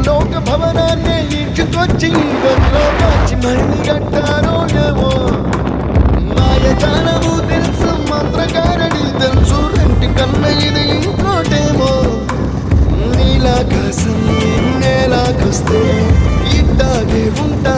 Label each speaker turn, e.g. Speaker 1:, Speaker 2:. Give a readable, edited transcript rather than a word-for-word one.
Speaker 1: లోక భవనాన్ని ఈడ్చుకొచ్చి గదిలో మార్చి మళ్ళీ కట్టారో ఏమో మాయజాలము తెలుసు మంత్రకారణి తెలుసు రెంటి కన్న ఇది ఇంకోటేమో నీలాకాశం నేలాకొస్తే ఇట్టాగే ఉంటా